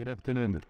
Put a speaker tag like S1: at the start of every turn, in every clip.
S1: Good afternoon.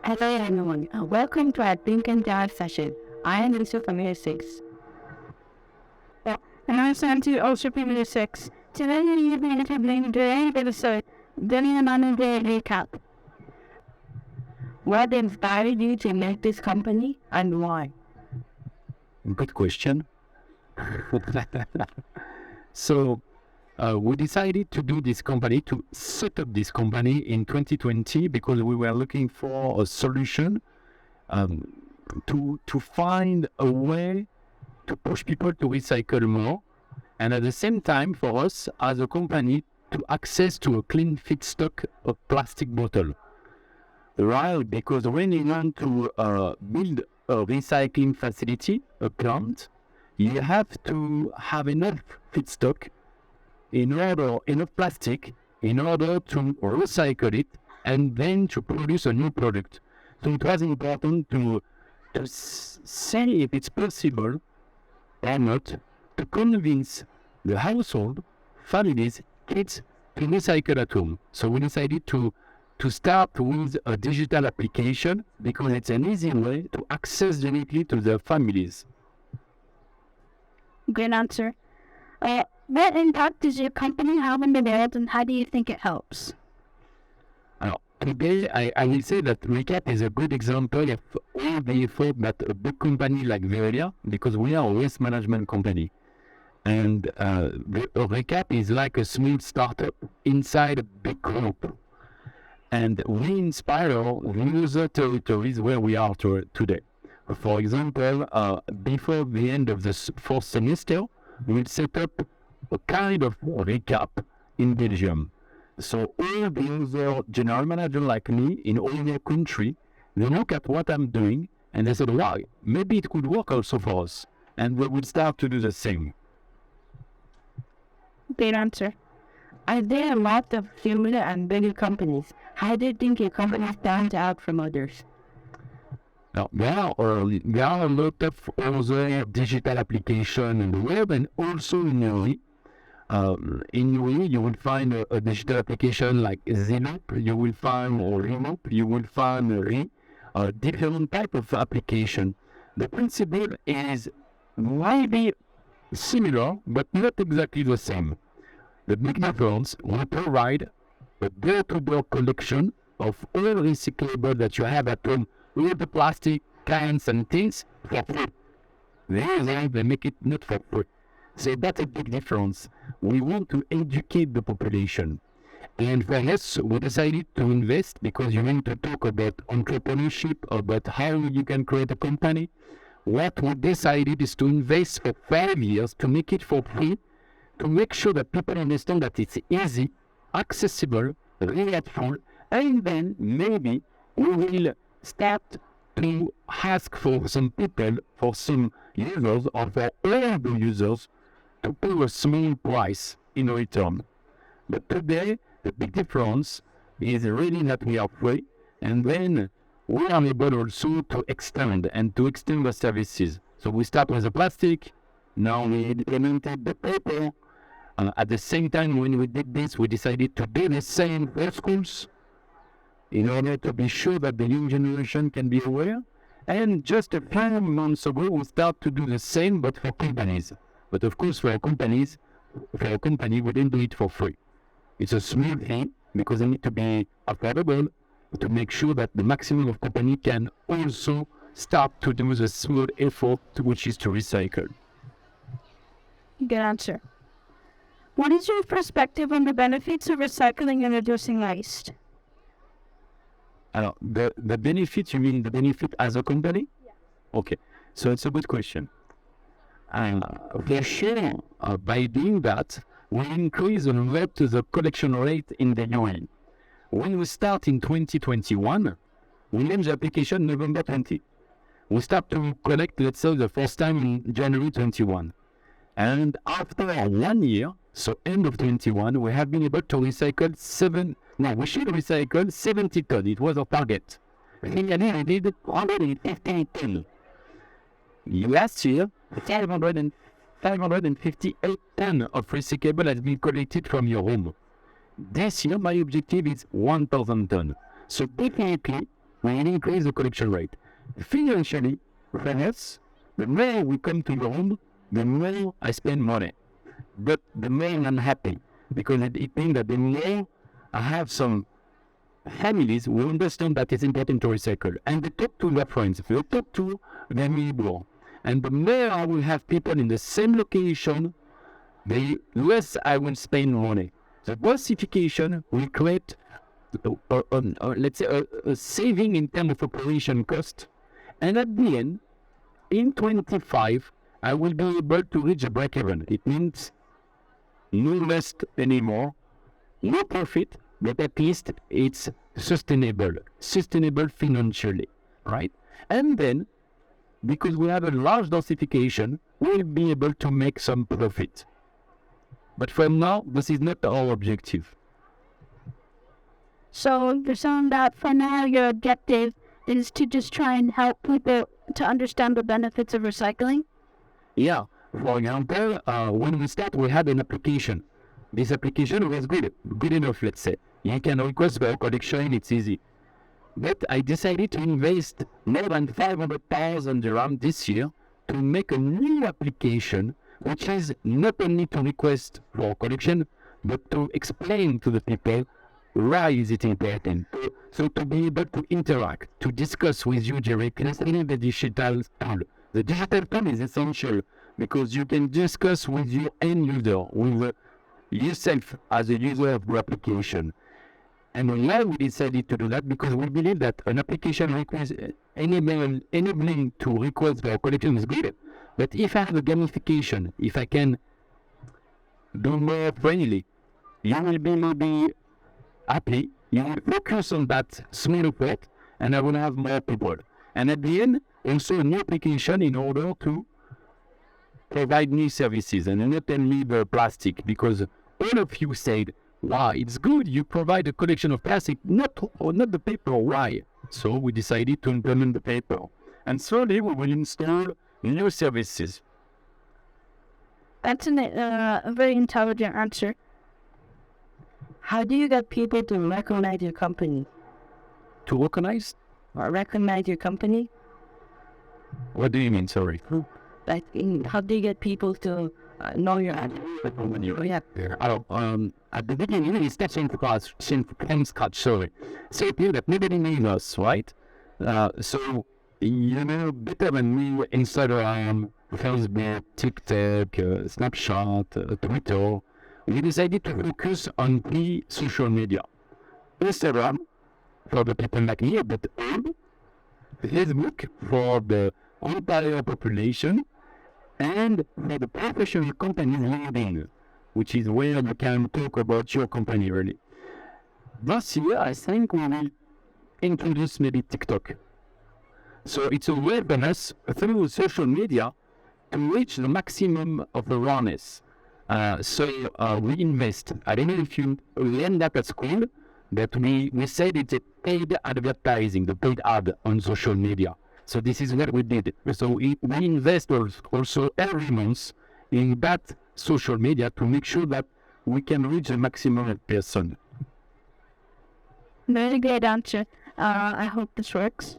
S2: Hello everyone, welcome to our Think and Dive session. I am Lisa from Year 6. And I'm Santiago, also from Year 6. Today we're going to be doing episode General Manager of RECAPP. What inspired you to make this company and why?
S1: Good question. So, we decided to do this company, to set up this company in 2020 because we were looking for a solution to find a way to push people to recycle more, and at the same time for us as a company to access to a clean feedstock of plastic bottle. Right, because when you want to build a recycling facility, a plant, you have to have enough feedstock enough plastic in order to recycle it and then to produce a new product. So it was important to see if it's possible or not to convince the household, families, kids to recycle at home. So we decided to start with a digital application because it's an easy way to access directly to the families.
S2: Good answer. What impact does your company have in the world and how do you think it helps?
S1: Today, I will say that RECAPP is a good example of all the effort that a big company like Viricel, because we are a waste management company. And RECAPP is like a small startup inside a big group. And we inspire the user territories where we are today. For example, before the end of the fourth semester, we'll set up a kind of RECAPP in Belgium. So all the other general managers like me in all their country, they look at what I'm doing and they said, wow, maybe it could work also for us. And we will start to do the same.
S2: Great answer. Are there a lot of similar and bigger companies? How do you think your company stands out from others?
S1: Now, there are a lot of other digital applications on the web and also in UE. In UE, you will find a digital application like Zenop, you will find Remop, you will find different type of application. The principle is maybe similar, but not exactly the same. The big difference, we provide a door-to-door collection of all recyclable that you have at home, with the plastic cans and things for free. They make it not for free. So that's a big difference. We want to educate the population. And for us, we decided to invest because you want to talk about entrepreneurship, about how you can create a company. What we decided is to invest for 5 years to make it for free, to make sure that people understand that it's easy, accessible, relatable, and then maybe we will start to ask for some people, for some users, or for all the users to pay a small price in return. But today, the big difference is really that we are free, and then we are able also to extend the services. So we start with the plastic, now we implemented the paper. At the same time, when we did this, we decided to do the same for schools in order to be sure that the new generation can be aware. And just a few months ago, we start to do the same, but for companies. But of course, for a company, we didn't do it for free. It's a small thing because they need to be affordable to make sure that the maximum of company can also start to do the small effort, which is to recycle.
S2: Good answer. What is your perspective on the benefits of recycling and reducing waste?
S1: The benefit, you mean the benefit as a company?
S2: Yeah.
S1: Okay, so it's a good question. For sure, by doing that, we increase the rate to the collection rate in the UN. When we start in 2021, we launched the application November 20. We start to collect, let's say, the first time in January 21. And after 1 year, so end of 21, we have been able to recycle 70 tons. It was our target. Finally, we did 115 tons. Last year, 550 558 tons of recyclable has been collected from your home. This year, my objective is 1,000 tons. So definitely, we increase the collection rate. Financially, for us, the more we come to your home, the more I spend money. But the more I'm happy, because it means that the more I have some families who understand that it's important to recycle, and they talk to their friends, they talk to their neighbor, and the more I will have people in the same location, the less I will spend money. The diversification will create, let's say, a saving in terms of operation cost, and at the end, in 25, I will be able to reach a break-even. It means no less anymore, no profit, but at least it's sustainable financially, right? And then, because we have a large densification, we'll be able to make some profit. But for now, this is not our objective.
S2: So you're saying that for now your objective is to just try and help people to understand the benefits of recycling?
S1: Yeah. For example, when we start, we had an application. This application was good enough, let's say. You can request for a collection, it's easy. But I decided to invest more than 500,000 dirham this year to make a new application, which is not only to request for collection, but to explain to the people why is it important. So to be able to interact, to discuss with you directly in the digital tool. The digital tool is essential because you can discuss with your end user, with yourself as a user of the application. And why we decided to do that? Because we believe that an application requires enabling to request for collection is good. But if I have a gamification, if I can do more friendly, you will be maybe happy, you will focus on that small effort, and I will have more people. And at the end, also a new application in order to provide new services and not only the plastic, because all of you said, wow, it's good you provide a collection of plastic, not the paper. Why? So we decided to implement the paper. And slowly we will install new services.
S2: That's a very intelligent answer. How do you get people to recognize your company?
S1: To recognize?
S2: Or recognize your company?
S1: What do you mean, sorry?
S2: Like, how do you get people to know your ad?
S1: At the beginning, it's not from scratch, sorry. So people that nobody knows us, right? So, you know, better than me, Instagram, Facebook, TikTok, Snapchat, Twitter, we decided to focus on the social media. Instagram, for the people like me, but Facebook, for the entire population, and for the professional companies leading, which is where you can talk about your company really. This year, I think we will introduce maybe TikTok. So it's a way for us through social media to reach the maximum of awareness. So we invest. I don't know if you learned that at school, but we said it's a paid advertising, the paid ad on social media. So this is what we did. So we invest also every month in that social media to make sure that we can reach the maximum person.
S2: Very good answer. I hope this works.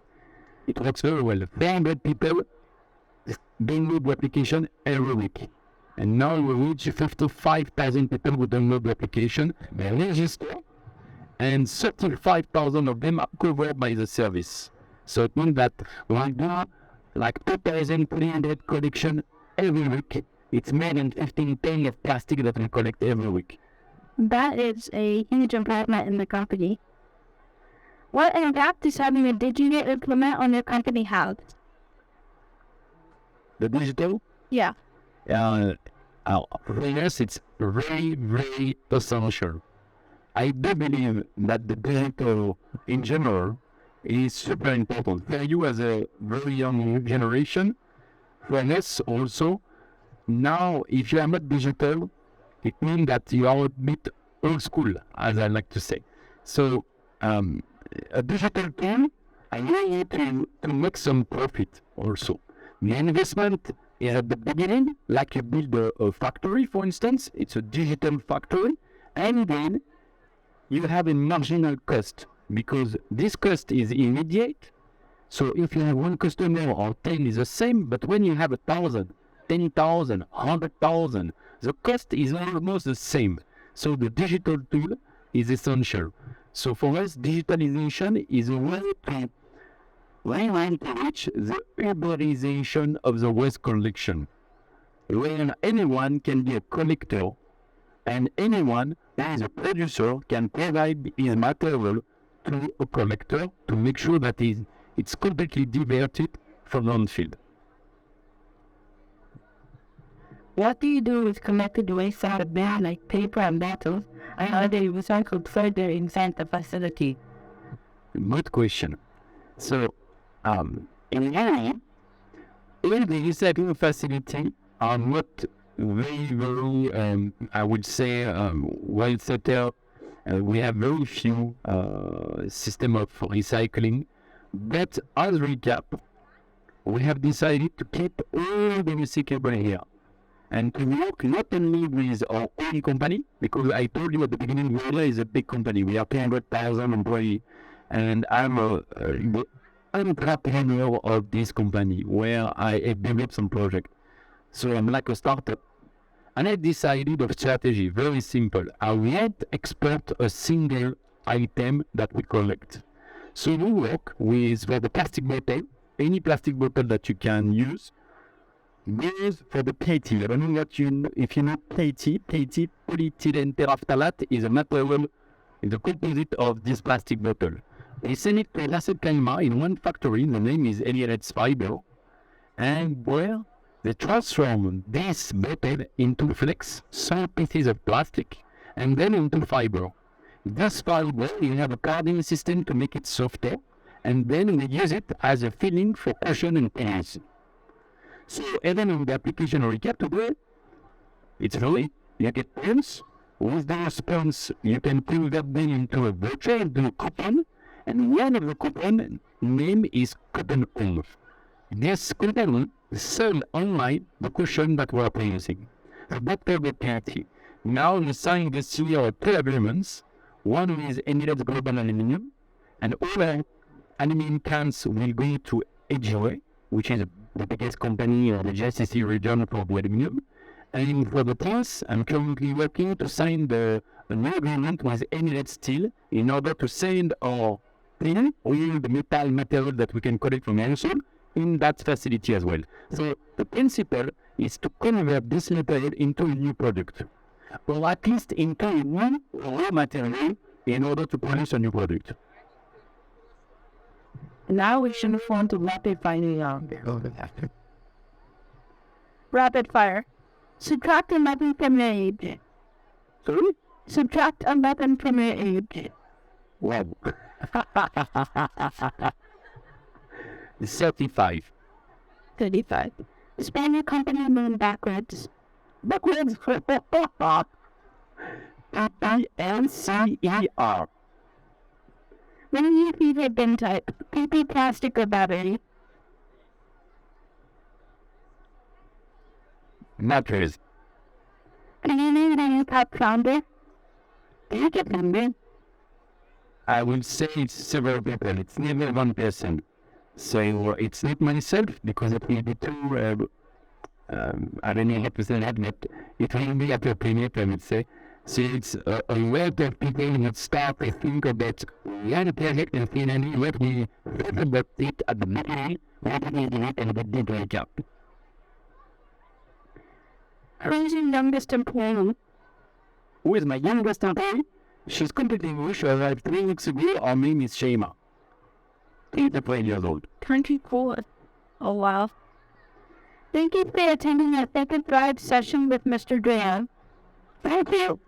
S1: It works very well. 400 people download the application every week. And now we reach 55,000 people who download the application, they register, and 35,000 of them are covered by the service. So it means that we do like 2,300 collection every week. It's more than 15 tons of plastic that we collect every week.
S2: That is a huge improvement in the company. What impact is having a digital implement on your company house?
S1: The digital?
S2: Yeah.
S1: For us, it's very, very essential. I do believe that the digital in general is super important. For you as a very young generation, for us also, now if you are not digital, it means that you are a bit old school, as I like to say. So a digital tool, I need to make some profit also. The investment is at the beginning, like you build a factory, for instance, it's a digital factory, and then you have a marginal cost because this cost is immediate. So if you have one customer or 10 is the same, but when you have 1,000, 10,000, 100,000, the cost is almost the same. So the digital tool is essential. So for us, digitalization is a way to reach the urbanization of the waste collection, where anyone can be a collector and anyone who is a producer can provide his material to a collector to make sure that it's completely diverted from landfill.
S2: What do you do with collected waste out of there, like paper and bottles, and are they recycled further inside the facility?
S1: Good question. So, in Ghana, in the recycling facility are not very, I would say, well set up. We have very few system of recycling. But as RECAPP, we have decided to keep all the recyclable here and to work not only with our own company, because I told you at the beginning, Voila is a big company. We are 200,000 employees, and I'm an entrepreneur of this company where I developed some project. So I'm like a startup. And I decided a strategy, very simple. I won't export a single item that we collect. So we work with the plastic bottle, any plastic bottle that you can use, goes for the PET. I don't know if you know PET, polyethylene terephthalate is a material, is a composite of this plastic bottle. They send it to Ras El Khaimah in one factory, the name is Emirates Fiber, and where they transform this bottle into flex, some pieces of plastic, and then into fiber. This fiber, you have a carding system to make it softer, and then we use it as a filling for cushion and pens. So even in the application of RECAPP today, it's really, you get pens. With those pens, you can convert them into a voucher, into a coupon, and one of the coupon name is Coupon On. This coupon sell online the cushion that we are producing. That's the party. Now we signed this year 2 agreements. One is Emirates Global Aluminium, and all our aluminum cans will go to AGOA, which is the biggest company in the GCC region for the aluminum. And for the price, I'm currently working to sign the new agreement with Emirates Steel in order to send our clean all the metal material that we can collect from aerosol in that facility as well. So the principle is to convert this material into a new product, or at least into a new raw material in order to produce a new product.
S2: Now we should move on to rapid fire. Rapid fire. Subtract 11 from your age.
S1: Sorry?
S2: Subtract 11 from your age.
S1: Wow. 35.
S2: 35. Spell your company name backwards.
S1: Backwards. PNCER.
S2: What is your favorite bin type? PP, plastic, or battery?
S1: Mattress.
S2: Can you name the RECAPP founder? RECAPP member?
S1: I will say it's several people. It's never one person. So it's not myself because it will be too. I don't know how to say that, but it will be appropriate, I would say. So it's a lot of people that start to think about one project and finally what we thought about it at the beginning, what we did it and what did RECAPP.
S2: Who is your youngest employee?
S1: Who is my youngest employee? She's completely new. She arrived 3 weeks ago. Her name is Shema. 25 years old.
S2: 24. Oh, wow. Thank you for attending our second Thrive session with Mr. Graham.
S1: Thank you.